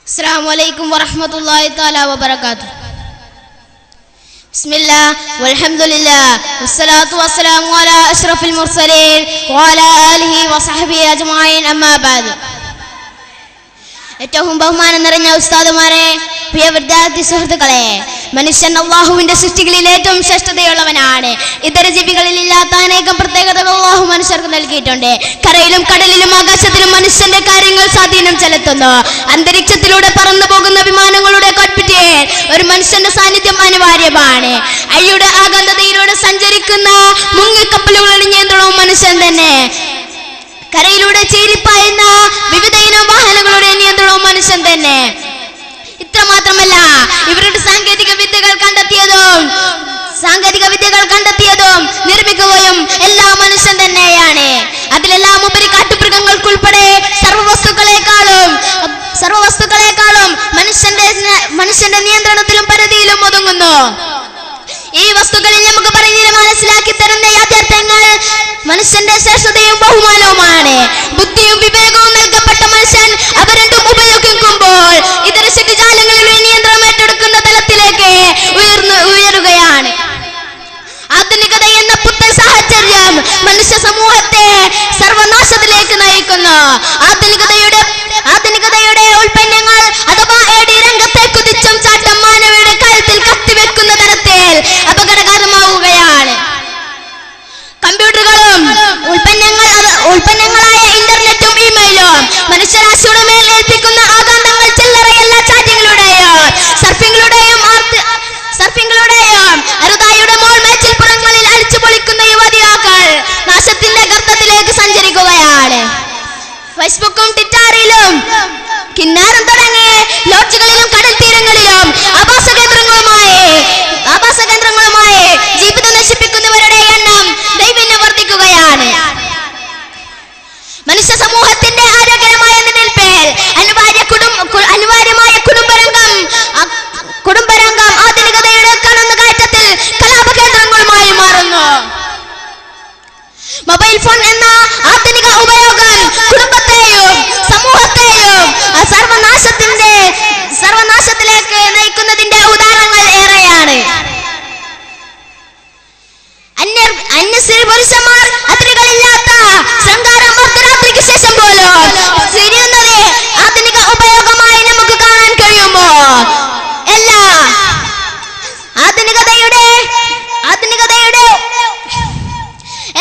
السلام عليكم ورحمة الله تعالى وبركاته. بسم الله والحمد لله والصلاة والسلام على أشرف المرسلين وعلى آله وصحبه أجمعين أما بعد. ഏറ്റവും ബഹുമാനം നിറഞ്ഞ ഉസ്താദുമാരെ, പ്രിയ വിദ്യാർത്ഥി സുഹൃത്തുക്കളെ, മനുഷ്യൻ അള്ളാഹുവിന്റെ സൃഷ്ടികളിൽ ഏറ്റവും ശ്രേഷ്ഠതയുള്ളവനാണ്. ഇതര ജീവികളിൽ ഇല്ലാത്ത അനേകം പ്രത്യേകതകൾ അള്ളാഹു മനുഷ്യർക്ക് നൽകിയിട്ടുണ്ട്. കരയിലും കടലിലും ആകാശത്തിലും മനുഷ്യന്റെ കാര്യങ്ങൾ സ്വാധീനം ചെലുത്തുന്നു. അന്തരീക്ഷത്തിലൂടെ പറന്നു പോകുന്ന വിമാനങ്ങളുടെ കോക്പിറ്റിൽ ഒരു മനുഷ്യന്റെ സാന്നിധ്യം അനിവാര്യമാണ്. അയ്യുടെ ആകാന്തതയിലൂടെ സഞ്ചരിക്കുന്ന മുങ്ങിക്കപ്പലുകളുടെ നിയന്ത്രണവും മനുഷ്യൻ തന്നെ. കരയിലൂടെ ചീരിപ്പായുന്ന വിവിധ ഇനം വാഹനങ്ങളുടെ നിയന്ത്രണവും മനുഷ്യൻ തന്നെ. ഇത്രമാത്രമല്ല, ഇവരുടെ സാങ്കേതിക വിദ്യകൾ കണ്ടെത്തിയതും നിർമ്മിക്കുകയും എല്ലാം മനുഷ്യൻ തന്നെയാണ്. അതിലെല്ലാം ഉപരി കാട്ടുമൃഗങ്ങൾക്കുൾപ്പെടെ സർവവസ്തുക്കളെക്കാളും മനുഷ്യന്റെ നിയന്ത്രണത്തിലും പരിധിയിലും ഒതുങ്ങുന്നു. ഈ വസ്തുക്കളിൽ നമുക്ക് പറഞ്ഞ് മനസ്സിലാക്കി തരുന്ന യാഥാർത്ഥ്യങ്ങൾ മനുഷ്യന്റെ ശ്രേഷ്ഠതയും ബഹുമാനവുമാണ്. ബുദ്ധിയും വിവേകവും നൽകപ്പെട്ട മനുഷ്യൻ അവ രണ്ടും ഉപയോഗിക്കുമ്പോൾ ഇതര ശക്തിജാലങ്ങളിലെ നിയന്ത്രണം ഏറ്റെടുക്കുന്ന തലത്തിലേക്ക് ഉയരുകയാണ്. ആധുനികത എന്ന പുത്തൻ സാഹചര്യം മനുഷ്യ സമൂഹത്തെ സർവനാശത്തിലേക്ക് നയിക്കുന്നു. ആധുനികതയുടെ ഉൽപ്പന്നങ്ങൾ അഥവാ AD രംഗത്തെ കുതിച്ചും ചാട്ടം മാനവയുടെ കഴുത്തിൽ കത്തിവെക്കുന്ന തരത്തിൽ അപകടകരമാവുകയാണ്. കമ്പ്യൂട്ടറുകളും ഉൽപ്പന്നങ്ങളായ ഇന്റർനെറ്റും ഇമെയിലും മനുഷ്യരാശിയുടെ മേൽ ഏൽപ്പിക്കുന്ന ആഘാതങ്ങൾ ചില്ലറയല്ല. ചാറ്റിങ്ങിലൂടെയും സർഫിങ്ങിലൂടെയും അരുതായുടെ മോൾ മേച്ചിൽപ്പുറങ്ങളിൽ അടിച്ചു പൊളിക്കുന്ന യുവതിയാക്കൾ നാശത്തിന്റെ ഗർത്തത്തിലേക്ക് സഞ്ചരിക്കുകയാണ്. ഫേസ്ബുക്കും ട്വിറ്ററിലും കിന്നാരം തുടങ്ങി ലോഡ്ജുകളിലും കടൽ തീരങ്ങളിലും ആവാസ കേന്ദ്രങ്ങളുമായി ജീവിതം നശിപ്പിക്കുന്നവരുടെ എണ്ണം ദൈവന്യം വർദ്ധിക്കുകയാണ്. മനുഷ്യ സമൂഹത്തിന്റെ ആരോഗ്യകരമായ നിലനിൽപ്പിൽ അനിവാര്യമായ കുടുംബരംഗം ആധുനികതയുടെ കടന്നുകയറ്റത്തിൽ കലാപകേന്ദ്രങ്ങളുമായി മാറുന്നു. മൊബൈൽ ഫോൺ എന്ന ആധുനിക ഉപയോഗം കുടുംബത്തെയും സമൂഹത്തെയും സർവനാശത്തിലേക്ക് നയിക്കുന്നതിന്റെ ഉദാഹരണങ്ങൾ ഏറെയാണ്. അന്യസ്ത്രീ പുരുഷന്മാർ അതിരുകളില്ലാത്ത ശൃംഗാരം അർദ്ധരാത്രിക്ക് ശേഷം പോലും തിരിയുന്നത് ആധുനിക ഉപയോഗമായി നമുക്ക് കാണാൻ കഴിയുമോ?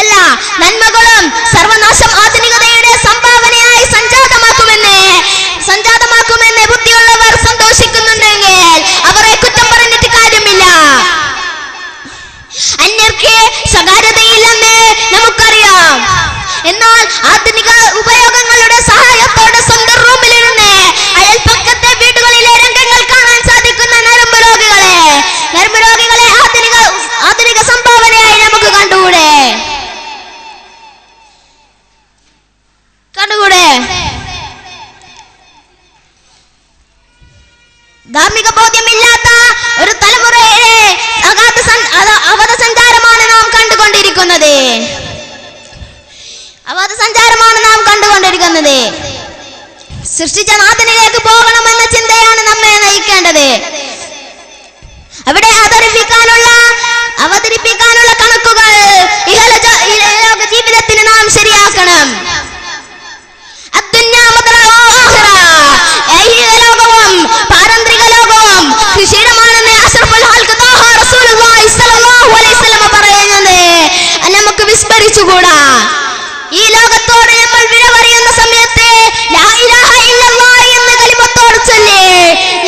എല്ലാ നന്മകളും സർവനാശം ആധുനികതയുടെ സംഭാവനയായി സംജാതമാക്കുമെന്ന് ബുദ്ധിയുള്ളവർ സന്തോഷിക്കുന്നുണ്ടെങ്കിൽ അവരെ കുറ്റം പറഞ്ഞിട്ട് കാര്യമില്ല. അന്യർക്ക് സ്വകാര്യതയില്ലെന്ന് നമുക്കറിയാം. എന്നാൽ ആധുനിക ഉപയോഗങ്ങളുടെ സഹായത്തോടെ സ്വന്തം റൂമിലിരുന്ന് അയൽപ്പക്കത്തെ വീടുകളിലെ രംഗങ്ങൾ കാണാൻ സാധിക്കുന്ന നരമ്പ് രോഗികളെ ആധുനിക സംഭാവനയായി നമുക്ക് കണ്ടുകൂടെ? ധാർമ്മിക ബോധ്യമില്ലാത്ത ഒരു തലമുറയുടെ അവധസഞ്ചാരമാണ് നാം കണ്ടുകൊണ്ടിരിക്കുന്നത്. സൃഷ്ടിച്ച നാഥനിലേക്ക് പോകണമെന്ന ചിന്തയാണ് നമ്മെ നയിക്കേണ്ടത്. അവിടെ അവതരിപ്പിക്കാനുള്ള കണക്കുകൾ ഇഹലോക ജീവിതത്തിന് നാം ശരിയാക്കണം. ലോകവും പാരന്ത്രിക ലോകവും കൃഷിയിടമാണെന്ന് അഷ്റഫുൽ ഖൽഖ് റസൂലുള്ളാഹി സ്വല്ലല്ലാഹു അലൈഹി വസല്ലം പറയുന്നത് നമുക്ക് വിസ്മരിച്ചുകൂടാ. ഈ ലോകത്തോട് നമ്മൾ വിട പറയുന്ന സമയത്ത് ലാ ഇലാഹ ഇല്ലല്ലാഹ് എന്ന കലിമത്തോട് ചൊല്ലി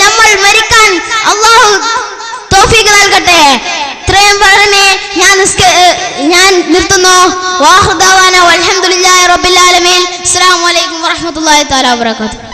നമ്മൾ മരിക്കാൻ അല്ലാഹു തൗഫീഖ് നൽകട്ടെ. ഇത്രയും പറഞ്ഞ് ഞാൻ നിർത്തുന്നു. വാഹു ദഅവാന വൽഹംദുലില്ലാഹി റബ്ബിൽ ആലമീൻ. അസ്സലാമു അലൈക്കും വറഹ്മത്തുള്ളാഹി തആല വബറകാതുഹു.